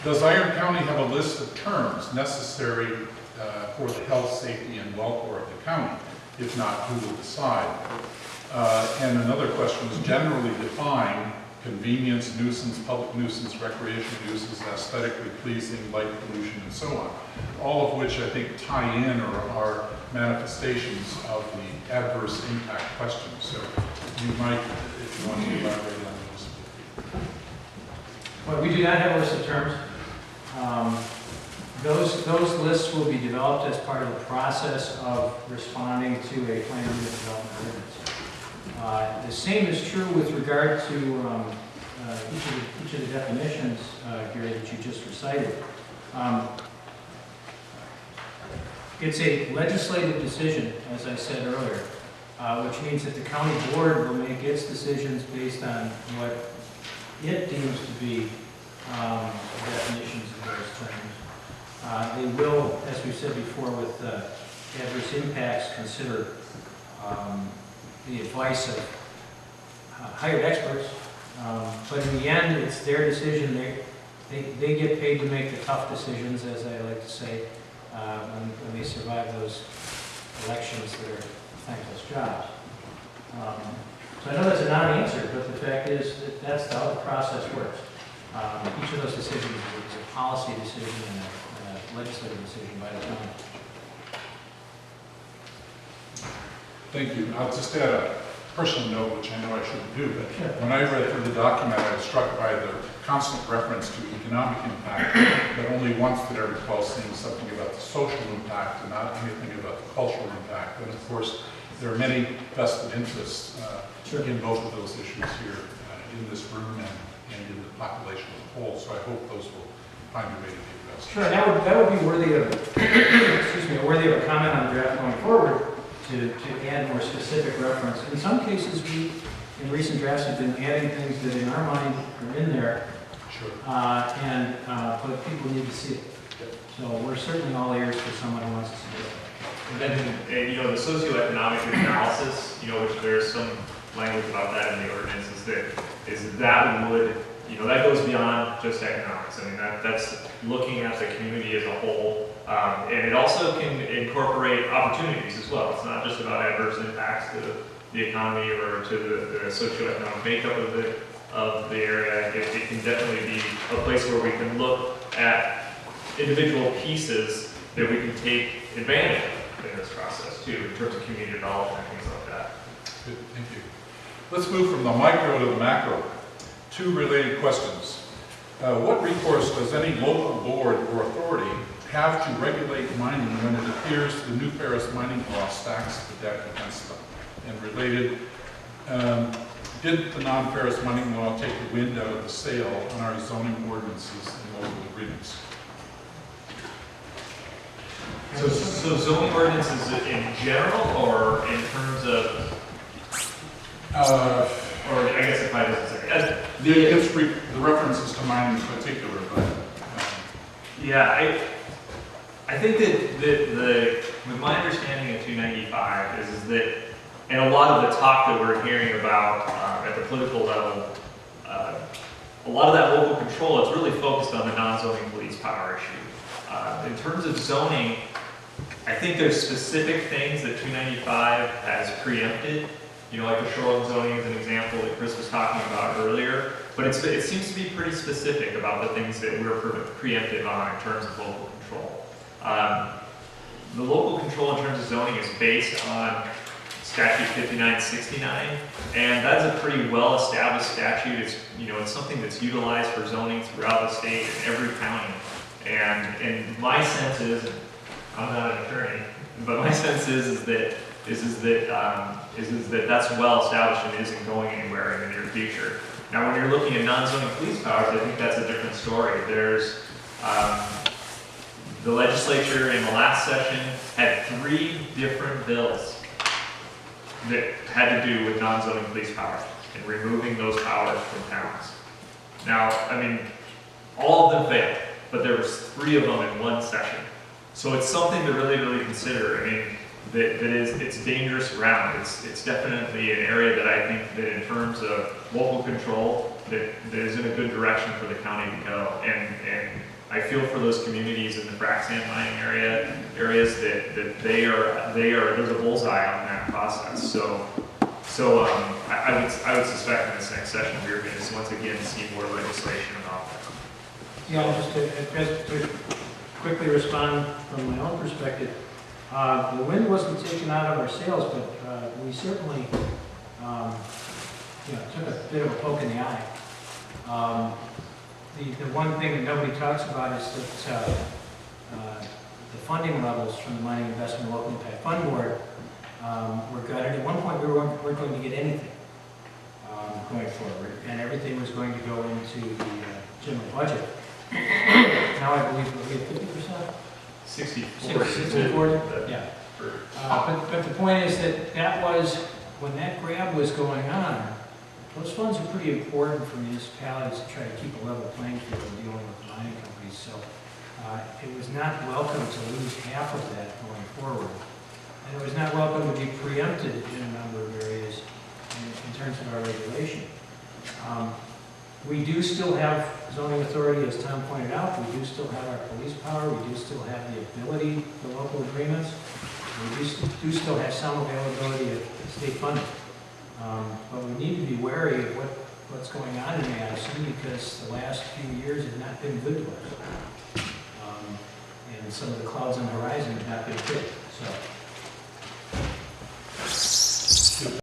Does Iron County have a list of terms necessary for the health, safety, and welfare of the county? If not, who will decide? And another question is generally define convenience, nuisance, public nuisance, recreation uses, aesthetically pleasing, light pollution, and so on. All of which I think tie in or are manifestations of the adverse impact question. So you might, if you want to elaborate on those. Well, we do not have a list of terms. Those lists will be developed as part of the process of responding to a plan unit development ordinance. The same is true with regard to each of the definitions, Gary, that you just recited. It's a legislative decision, as I said earlier, which means that the county board will make its decisions based on what it deems to be definitions of those terms. They will, as we said before, with adverse impacts, consider the advice of hired experts. But in the end, it's their decision. They get paid to make the tough decisions, as I like to say, when they survive those elections that are thankless jobs. So I know that's a non-answer, but the fact is that that's how the process works. Each of those decisions is a policy decision and a legislative decision by the county. Thank you. I'll just add a personal note, which I know I shouldn't do, but when I read through the document, I was struck by the constant reference to economic impact, but only once did I recall seeing something about the social impact and not anything about the cultural impact. And of course, there are many vested interests in both of those issues here in this room and in the population as a whole. So I hope those will find a way to be addressed. Sure, that would be worthy of excuse me, worthy of a comment on the draft going forward to add more specific reference. In some cases, we in recent drafts have been adding things that in our mind are in there. Sure. But people need to see it. So we're certainly all ears for someone who wants to see it. And then, you know, the socioeconomic analysis, you know, which there's some language about that in the ordinance, is that would, you know, that goes beyond just economics. I mean, that's looking at the community as a whole, and it also can incorporate opportunities as well. It's not just about adverse impacts to the economy or to the socioeconomic makeup of the area. It can definitely be a place where we can look at individual pieces that we can take advantage of in this process too, in terms of community development and things like that. Good, thank you. Let's move from the micro to the macro. Two related questions. What recourse does any local board or authority have to regulate mining when it appears the new Ferris mining law stacks the deck against them? And related, did the non-Ferris mining law take the wind out of the sail on our zoning ordinances and local agreements? So zoning ordinances in general, or in terms of, or I guess if I just the references to mining in particular, but yeah, I think that with my understanding of 295 is that, and a lot of the talk that we're hearing about at the political level, a lot of that local control, it's really focused on the non-zoning police power issue. In terms of zoning, I think there's specific things that 295 has preempted, you know, like the shoreline zoning is an example that Chris was talking about earlier, but it seems to be pretty specific about the things that we're preempted on in terms of local control. The local control in terms of zoning is based on Statute 5969, and that's a pretty well-established statute. It's, you know, it's something that's utilized for zoning throughout the state in every county. And my sense is, I'm not an attorney, but my sense is that that's well established and isn't going anywhere in the near future. Now, when you're looking at non-zoning police powers, I think that's a different story. There's the legislature in the last session had 3 different bills that had to do with non-zoning police powers and removing those powers from towns. Now, I mean, all of them failed, but there was 3 of them in one session. So it's something to really, really consider. I mean, it's dangerous ground. It's definitely an area that I think that in terms of local control, that is in a good direction for the county to go. And I feel for those communities in the frac sand mining areas that there's a bullseye on that process. So I would suspect in this next session, we're going to once again see more legislation about that. Yeah, just to quickly respond from my own perspective, the wind wasn't taken out of our sails, but we certainly, took a bit of a poke in the eye. The one thing that nobody talks about is that the funding levels from the Mining Investment Local Impact Fund Board were gutted. At one point, we weren't going to get anything going forward, and everything was going to go into the general budget. Now I believe we'll get 50%? 60/40. Yeah. But the point is that was, when that grab was going on, those funds are pretty important for municipalities to try to keep a level playing field in dealing with mining companies. So it was not welcome to lose half of that going forward. And it was not welcome to be preempted in a number of areas in terms of our regulation. We do still have zoning authority, as Tom pointed out. We do still have our police power. We do still have the ability for local agreements. We do still have some availability of state funding. But we need to be wary of what's going on in Madison, because the last few years have not been good to us. And some of the clouds on the horizon have not been good. So